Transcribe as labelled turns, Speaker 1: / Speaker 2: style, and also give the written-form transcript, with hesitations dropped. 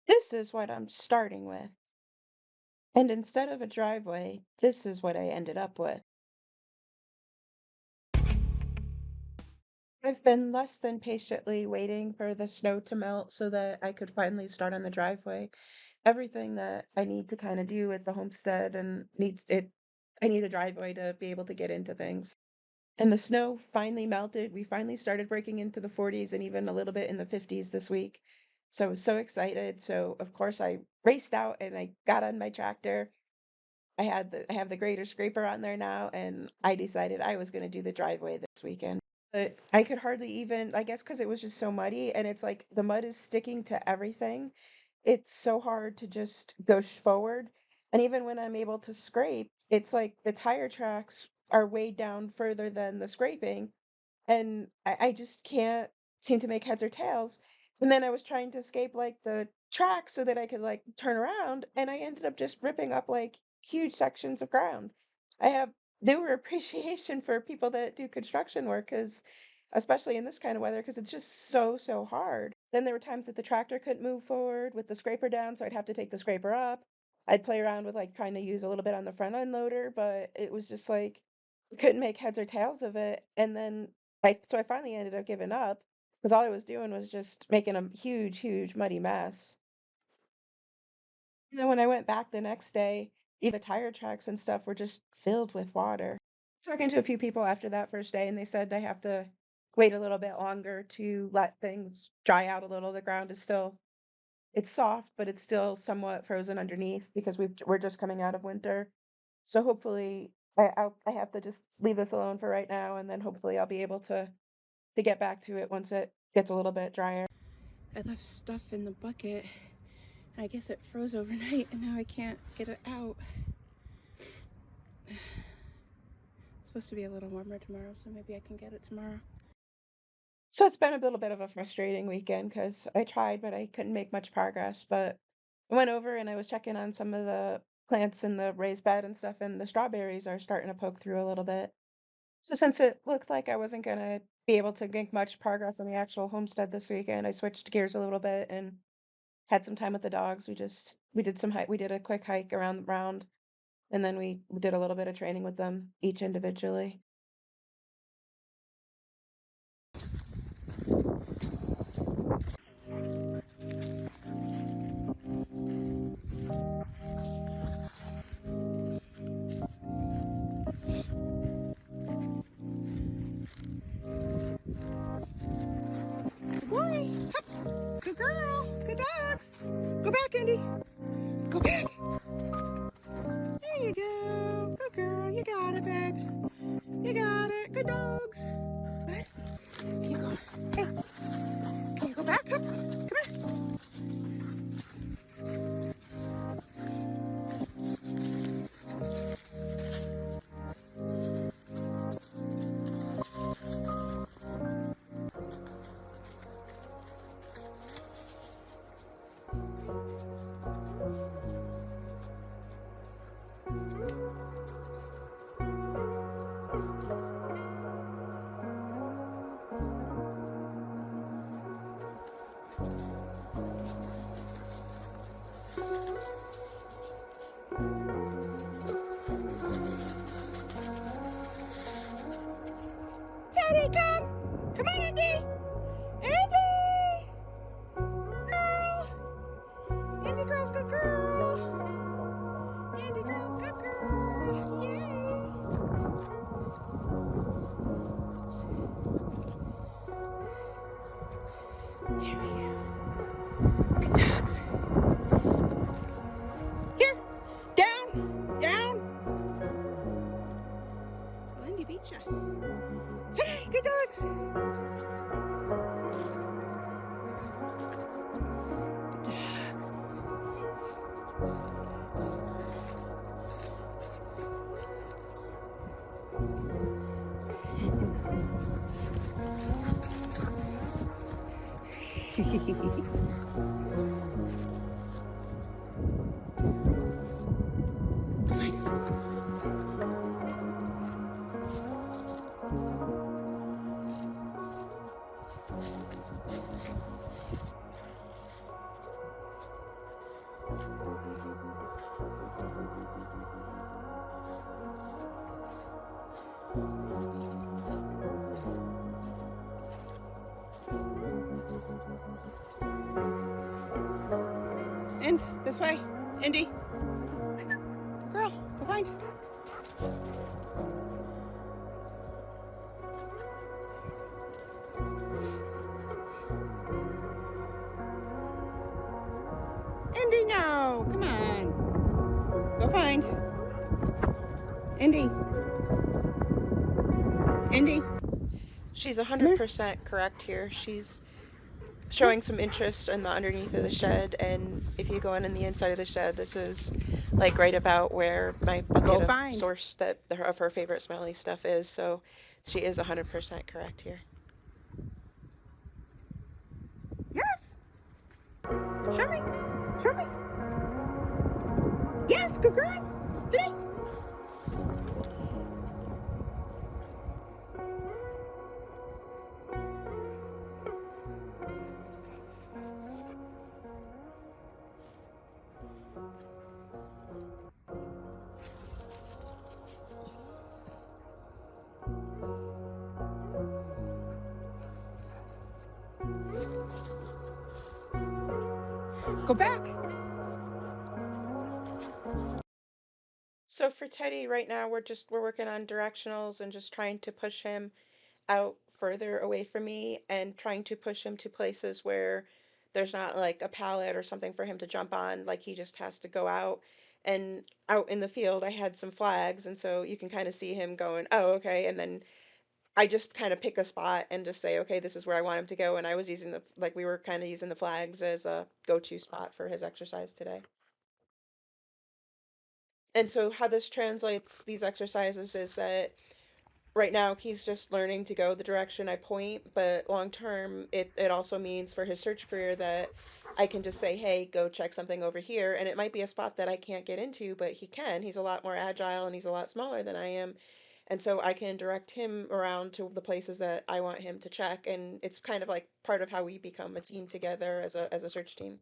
Speaker 1: This is what I'm starting with. And instead of a driveway, this is what I ended up with. I've been less than patiently waiting for the snow to melt so that I could finally start on the driveway. Everything that I need to kind of do with the homestead and needs it, I need a driveway to be able to get into things. And the snow finally melted. We finally started breaking into the 40s and even a little bit in the 50s this week. So I was so excited. So of course I raced out and I got on my tractor. I have the grader scraper on there now, and I decided I was gonna do the driveway this weekend. But I could hardly even, I guess, because it was just so muddy, and it's like the mud is sticking to everything. It's so hard to just go forward. And even when I'm able to scrape, it's like the tire tracks are way down further than the scraping, and I just can't seem to make heads or tails. And then I was trying to escape, like, the track so that I could, like, turn around, and I ended up just ripping up, like, huge sections of ground. I have newer appreciation for people that do construction work, because especially in this kind of weather, because it's just so, so hard. Then there were times that the tractor couldn't move forward with the scraper down, so I'd have to take the scraper up. I'd play around with, like, trying to use a little bit on the front end loader, but it was just like, couldn't make heads or tails of it, and then I finally ended up giving up, because all I was doing was just making a huge, huge muddy mess. And then when I went back the next day, even the tire tracks and stuff were just filled with water. Talking to a few people after that first day, and they said I have to wait a little bit longer to let things dry out a little. The ground is still it's soft, but it's still somewhat frozen underneath because we're just coming out of winter. So hopefully I have to just leave this alone for right now, and then hopefully I'll be able to get back to it once it gets a little bit drier. I left stuff in the bucket, and I guess it froze overnight, and now I can't get it out. It's supposed to be a little warmer tomorrow, so maybe I can get it tomorrow. So it's been a little bit of a frustrating weekend because I tried, but I couldn't make much progress. But I went over and I was checking on some of the plants in the raised bed and stuff, and the strawberries are starting to poke through a little bit. So since it looked like I wasn't gonna be able to make much progress on the actual homestead this weekend, I switched gears a little bit and had some time with the dogs. We did we did a quick hike around the round, and then we did a little bit of training with them each individually. Good boy. Hup. Good girl. Good dogs. Go back, Andy. Go back. There you go. Good girl. You got it, babe. You got it. Good dogs. Good. Can you go? Hey, can you go back? Hup. Come here. Teddy, come. Come on, Andy. Andy. Girl. Andy girl's good girl. Andy girl's good girl. Yay. There we go. Good dogs. Here. Down. Down. Lindy beat ya. Hey, good dogs.
Speaker 2: Inds, this way. Indy. Good girl. Go find. Indy, no. Come on. Go find. Indy. Indy.
Speaker 1: She's
Speaker 2: Come here.
Speaker 1: 100% correct here. She's
Speaker 2: Come
Speaker 1: showing some interest in the underneath of the shed, and if you go in the inside of the shed, this is like right about where my
Speaker 2: here. Go
Speaker 1: bucket of
Speaker 2: find.
Speaker 1: source of her favorite smelly stuff is. So she is 100% correct here.
Speaker 2: Yes. Show me. Show me. Yes, good girl. Goody. Go back.
Speaker 1: So for Teddy right now, we're working on directionals and just trying to push him out further away from me and trying to push him to places where there's not like a pallet or something for him to jump on. Like he just has to go out, and out in the field I had some flags, and so you can kind of see him going, oh, okay. And then I just kind of pick a spot and just say, okay, this is where I want him to go. And I was using we were kind of using the flags as a go-to spot for his exercise today. And so how this translates these exercises is that right now he's just learning to go the direction I point, but long term it also means for his search career that I can just say, hey, go check something over here. And it might be a spot that I can't get into, but he can. He's a lot more agile and he's a lot smaller than I am. And so I can direct him around to the places that I want him to check. And it's kind of like part of how we become a team together as a search team.